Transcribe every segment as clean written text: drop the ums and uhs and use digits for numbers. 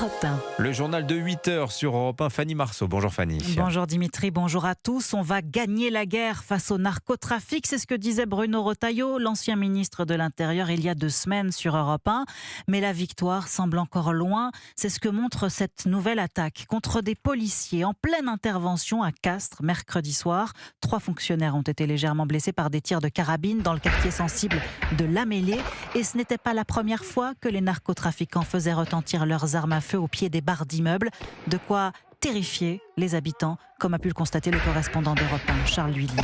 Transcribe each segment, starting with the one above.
Europe 1. Le journal de 8h sur Europe 1, Fanny Marceau. Bonjour Fanny. Bonjour Dimitri, bonjour à tous. On va gagner la guerre face au narcotrafic, c'est ce que disait Bruno Retailleau, l'ancien ministre de l'Intérieur, il y a 2 semaines sur Europe 1. Mais la victoire semble encore loin. C'est ce que montre cette nouvelle attaque contre des policiers en pleine intervention à Castres mercredi soir. 3 fonctionnaires ont été légèrement blessés par des tirs de carabine dans le quartier sensible de La Mêlée. Et ce n'était pas la première fois que les narcotrafiquants faisaient retentir leurs armes à feu au pied des barres d'immeubles. De quoi terrifier les habitants, comme a pu le constater le correspondant d'Europe 1, Charles Lhuillier.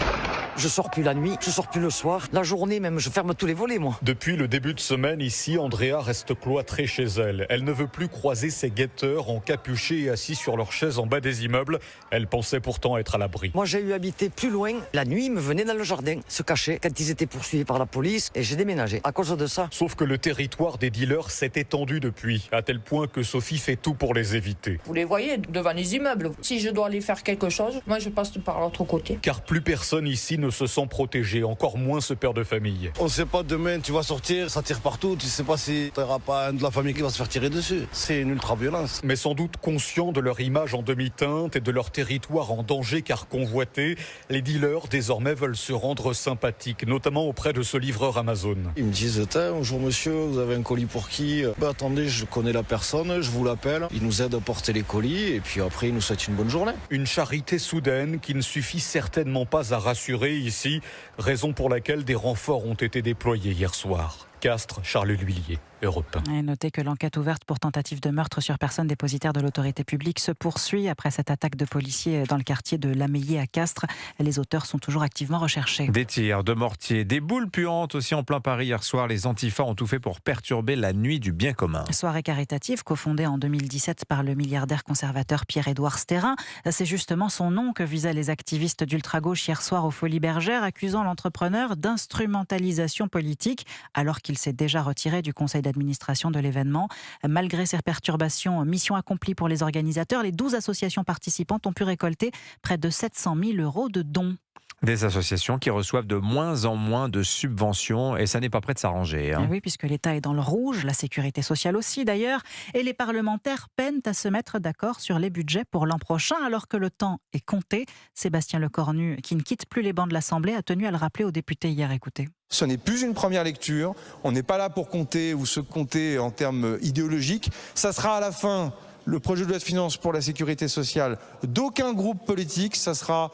Je sors plus la nuit, je sors plus le soir. La journée même, je ferme tous les volets, moi. Depuis le début de semaine, ici, Andrea reste cloîtrée chez elle. Elle ne veut plus croiser ses guetteurs encapuchés et assis sur leurs chaises en bas des immeubles. Elle pensait pourtant être à l'abri. Moi, j'ai eu habité plus loin. La nuit, ils me venaient dans le jardin, se cacher quand ils étaient poursuivis par la police. Et j'ai déménagé à cause de ça. Sauf que le territoire des dealers s'est étendu depuis, à tel point que Sophie fait tout pour les éviter. Vous les voyez devant les immeubles. Si je dois aller faire quelque chose, moi je passe par l'autre côté. Car plus personne ici ne se sent protégé, encore moins ce père de famille. On ne sait pas demain, tu vas sortir, ça tire partout, tu ne sais pas si tu n'auras pas un de la famille qui va se faire tirer dessus. C'est une ultra-violence. Mais sans doute conscients de leur image en demi-teinte et de leur territoire en danger car convoité, les dealers désormais veulent se rendre sympathiques, notamment auprès de ce livreur Amazon. Ils me disent, bonjour monsieur, vous avez un colis pour qui? Attendez, je connais la personne, je vous l'appelle. Ils nous aident à porter les colis et puis après ils nous souhaitent une bonne journée. Une charité soudaine qui ne suffit certainement pas à rassurer ici, raison pour laquelle des renforts ont été déployés hier soir. Castres, Charles Lhuillier, Europe 1. Et notez que l'enquête ouverte pour tentative de meurtre sur personne dépositaire de l'autorité publique se poursuit après cette attaque de policiers dans le quartier de La Mêlée à Castres. Les auteurs sont toujours activement recherchés. Des tirs, de mortiers, des boules puantes aussi en plein Paris hier soir. Les antifas ont tout fait pour perturber la nuit du bien commun. Soirée caritative cofondée en 2017 par le milliardaire conservateur Pierre-Édouard Stérin. C'est justement son nom que visaient les activistes d'ultra-gauche hier soir aux Folies Bergères, accusant l'entrepreneur d'instrumentalisation politique alors qu'il s'est déjà retiré du conseil d'administration de l'événement. Malgré ces perturbations, mission accomplie pour les organisateurs, les 12 associations participantes ont pu récolter près de 700 000 € de dons. Des associations qui reçoivent de moins en moins de subventions et ça n'est pas prêt de s'arranger. Oui, puisque l'État est dans le rouge, la sécurité sociale aussi d'ailleurs, et les parlementaires peinent à se mettre d'accord sur les budgets pour l'an prochain alors que le temps est compté. Sébastien Lecornu, qui ne quitte plus les bancs de l'Assemblée, a tenu à le rappeler aux députés hier. Écoutez. Ce n'est plus une première lecture, on n'est pas là pour compter ou se compter en termes idéologiques. Ça sera à la fin le projet de loi de finances pour la sécurité sociale d'aucun groupe politique, ça sera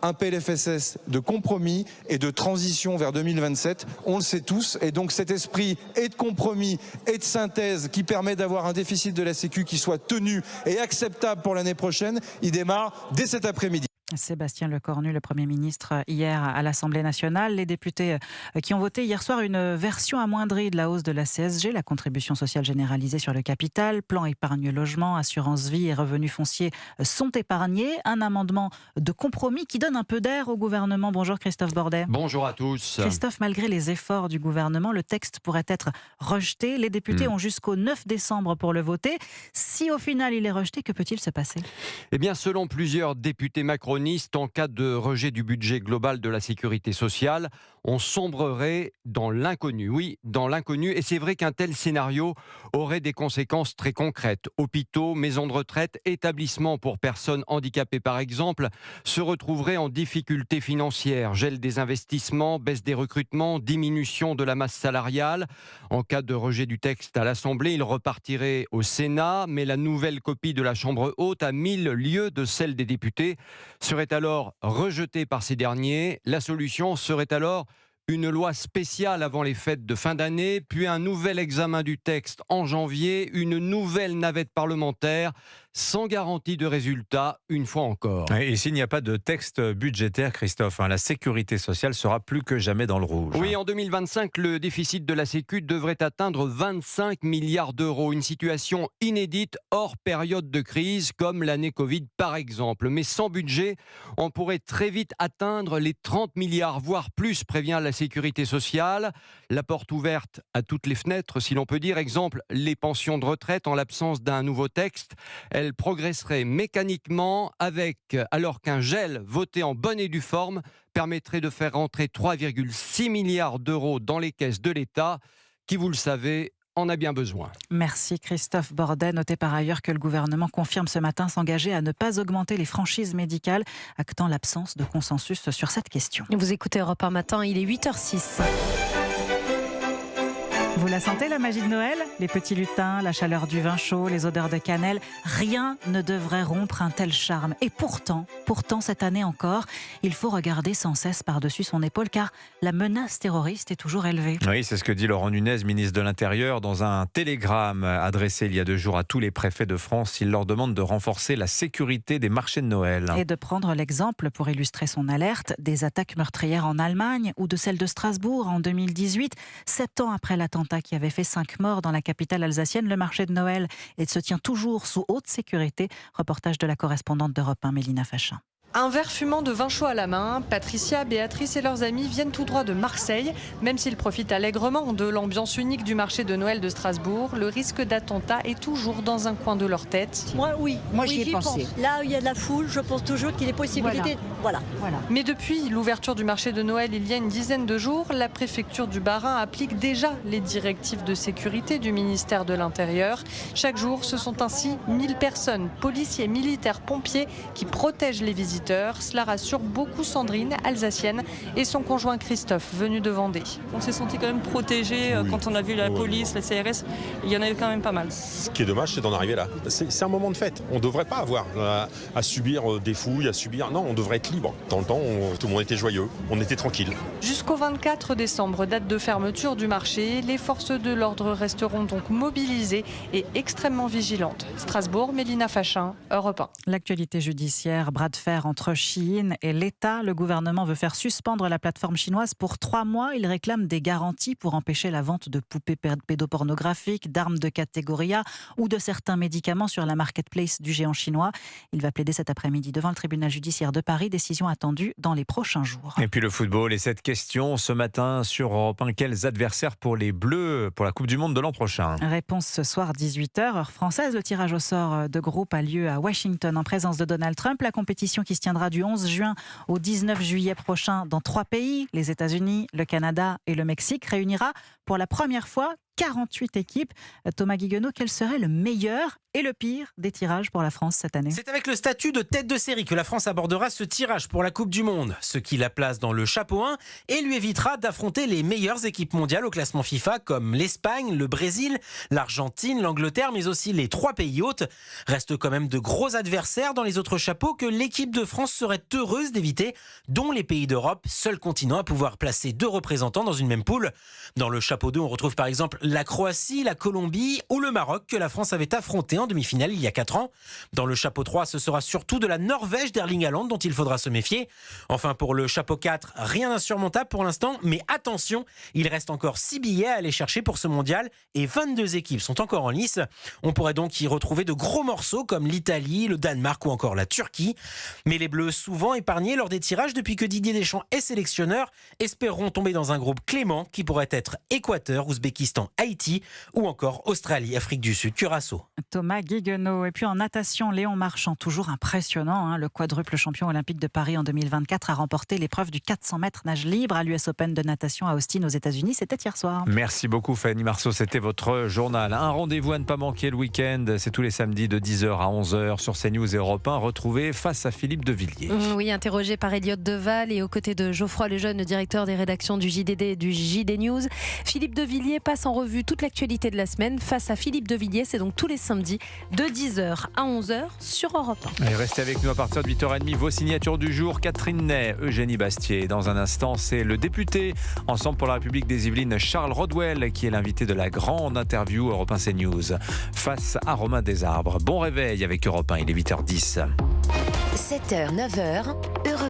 un PLFSS de compromis et de transition vers 2027, on le sait tous, et donc cet esprit et de compromis et de synthèse qui permet d'avoir un déficit de la Sécu qui soit tenu et acceptable pour l'année prochaine, il démarre dès cet après-midi. Sébastien Lecornu, le Premier ministre, hier à l'Assemblée nationale. Les députés qui ont voté hier soir une version amoindrie de la hausse de la CSG, la contribution sociale généralisée sur le capital, plan épargne-logement, assurance vie et revenus fonciers sont épargnés. Un amendement de compromis qui donne un peu d'air au gouvernement. Bonjour Christophe Bordet. Bonjour à tous. Christophe, malgré les efforts du gouvernement, le texte pourrait être rejeté. Les députés ont jusqu'au 9 décembre pour le voter. Si au final il est rejeté, que peut-il se passer ? Eh bien, selon plusieurs députés macronistes, en cas de rejet du budget global de la sécurité sociale, on sombrerait dans l'inconnu. Oui, dans l'inconnu. Et c'est vrai qu'un tel scénario aurait des conséquences très concrètes. Hôpitaux, maisons de retraite, établissements pour personnes handicapées par exemple, se retrouveraient en difficulté financière. Gel des investissements, baisse des recrutements, diminution de la masse salariale. En cas de rejet du texte à l'Assemblée, il repartirait au Sénat. Mais la nouvelle copie de la Chambre haute, à 1000 lieues de celle des députés, serait alors rejetée par ces derniers. La solution serait alors une loi spéciale avant les fêtes de fin d'année, puis un nouvel examen du texte en janvier, une nouvelle navette parlementaire, sans garantie de résultat, une fois encore. Et s'il n'y a pas de texte budgétaire, Christophe, la sécurité sociale sera plus que jamais dans le rouge. Oui, en 2025, le déficit de la Sécu devrait atteindre 25 milliards d'euros. Une situation inédite hors période de crise, comme l'année Covid par exemple. Mais sans budget, on pourrait très vite atteindre les 30 milliards, voire plus, prévient la sécurité sociale. La porte ouverte à toutes les fenêtres, si l'on peut dire. Exemple, les pensions de retraite en l'absence d'un nouveau texte. Elles progresseraient mécaniquement alors qu'un gel voté en bonne et due forme permettrait de faire rentrer 3,6 milliards d'euros dans les caisses de l'État qui, vous le savez, en a bien besoin. Merci Christophe Bordet. Notez par ailleurs que le gouvernement confirme ce matin s'engager à ne pas augmenter les franchises médicales, actant l'absence de consensus sur cette question. Vous écoutez Europe 1 matin, il est 8h06. Vous la sentez, la magie de Noël ? Les petits lutins, la chaleur du vin chaud, les odeurs de cannelle, rien ne devrait rompre un tel charme. Et pourtant, cette année encore, il faut regarder sans cesse par-dessus son épaule car la menace terroriste est toujours élevée. Oui, c'est ce que dit Laurent Nunez, ministre de l'Intérieur, dans un télégramme adressé il y a 2 jours à tous les préfets de France. Il leur demande de renforcer la sécurité des marchés de Noël. Et de prendre l'exemple, pour illustrer son alerte, des attaques meurtrières en Allemagne ou de celle de Strasbourg en 2018, 7 ans après l'attentat qui avait fait 5 morts dans la capitale alsacienne. Le marché de Noël se tient toujours sous haute sécurité. Reportage de la correspondante d'Europe 1, Mélina Fachin. Un verre fumant de vin chaud à la main, Patricia, Béatrice et leurs amis viennent tout droit de Marseille. Même s'ils profitent allègrement de l'ambiance unique du marché de Noël de Strasbourg, le risque d'attentat est toujours dans un coin de leur tête. Moi j'y ai pensé. Là où il y a de la foule, je pense toujours qu'il y a des possibilités. Voilà. Mais depuis l'ouverture du marché de Noël il y a une dizaine de jours, la préfecture du Bas-Rhin applique déjà les directives de sécurité du ministère de l'Intérieur. Chaque jour, ce sont ainsi 1000 personnes, policiers, militaires, pompiers, qui protègent les visiteurs. Cela rassure beaucoup Sandrine, alsacienne, et son conjoint Christophe, venu de Vendée. On s'est senti quand même protégé quand on a vu la police, la CRS. Il y en avait quand même pas mal. Ce qui est dommage, c'est d'en arriver là. C'est un moment de fête. On ne devrait pas avoir à subir des fouilles, Non, on devrait être libre. Dans le temps, tout le monde était joyeux, on était tranquille. Jusqu'au 24 décembre, date de fermeture du marché, les forces de l'ordre resteront donc mobilisées et extrêmement vigilantes. Strasbourg, Mélina Fachin, Europe 1. L'actualité judiciaire, bras de fer entre Shein et l'État. Le gouvernement veut faire suspendre la plateforme chinoise pour 3 mois. Il réclame des garanties pour empêcher la vente de poupées pédopornographiques, d'armes de catégorie A ou de certains médicaments sur la marketplace du géant chinois. Il va plaider cet après-midi devant le tribunal judiciaire de Paris. Décision attendue dans les prochains jours. Et puis le football et cette question ce matin sur Europe 1. Quels adversaires pour les Bleus pour la Coupe du Monde de l'an prochain ? Réponse ce soir 18h, heure française. Le tirage au sort de groupe a lieu à Washington en présence de Donald Trump. La compétition qui se tiendra du 11 juin au 19 juillet prochain dans 3 pays, les États-Unis, le Canada et le Mexique, réunira pour la première fois 48 équipes. Thomas Guiguenot, quel serait le meilleur et le pire des tirages pour la France cette année ? C'est avec le statut de tête de série que la France abordera ce tirage pour la Coupe du Monde, ce qui la place dans le chapeau 1 et lui évitera d'affronter les meilleures équipes mondiales au classement FIFA comme l'Espagne, le Brésil, l'Argentine, l'Angleterre, mais aussi les 3 pays hôtes. Restent quand même de gros adversaires dans les autres chapeaux que l'équipe de France serait heureuse d'éviter, dont les pays d'Europe, seul continent à pouvoir placer 2 représentants dans une même poule. Dans le chapeau 2, on retrouve par exemple la Croatie, la Colombie ou le Maroc que la France avait affronté en demi-finale il y a 4 ans. Dans le chapeau 3, ce sera surtout de la Norvège d'Erling Haaland dont il faudra se méfier. Enfin, pour le chapeau 4, rien d'insurmontable pour l'instant, mais attention, il reste encore 6 billets à aller chercher pour ce mondial et 22 équipes sont encore en lice. On pourrait donc y retrouver de gros morceaux comme l'Italie, le Danemark ou encore la Turquie. Mais les Bleus, souvent épargnés lors des tirages depuis que Didier Deschamps est sélectionneur, espéreront tomber dans un groupe clément qui pourrait être Équateur, Ouzbékistan, Haïti ou encore Australie, Afrique du Sud, Curaçao. Thomas Guiguenot. Et puis en natation, Léon Marchand, toujours impressionnant. Le quadruple champion olympique de Paris en 2024 a remporté l'épreuve du 400 mètres nage libre à l'US Open de natation à Austin aux États-Unis. C'était hier soir. Merci beaucoup Fanny Marceau, c'était votre journal. Un rendez-vous à ne pas manquer le week-end. C'est tous les samedis de 10h à 11h sur CNews et Europe 1. Retrouvez Face à Philippe de Villiers. Oui, interrogé par Elliott Deval et aux côtés de Geoffroy Lejeune, le directeur des rédactions du JDD et du JD News. Philippe de Villiers passe en revue toute l'actualité de la semaine. Face à Philippe de Villiers, c'est donc tous les samedis de 10h à 11h sur Europe 1. Allez, restez avec nous à partir de 8h30. Vos signatures du jour, Catherine Ney, Eugénie Bastier. Dans un instant, c'est le député Ensemble pour la République des Yvelines, Charles Rodwell, qui est l'invité de la grande interview Europe 1 CNews face à Romain Desarbres. Bon réveil avec Europe 1, il est 8h10. 7h, 9h, Europe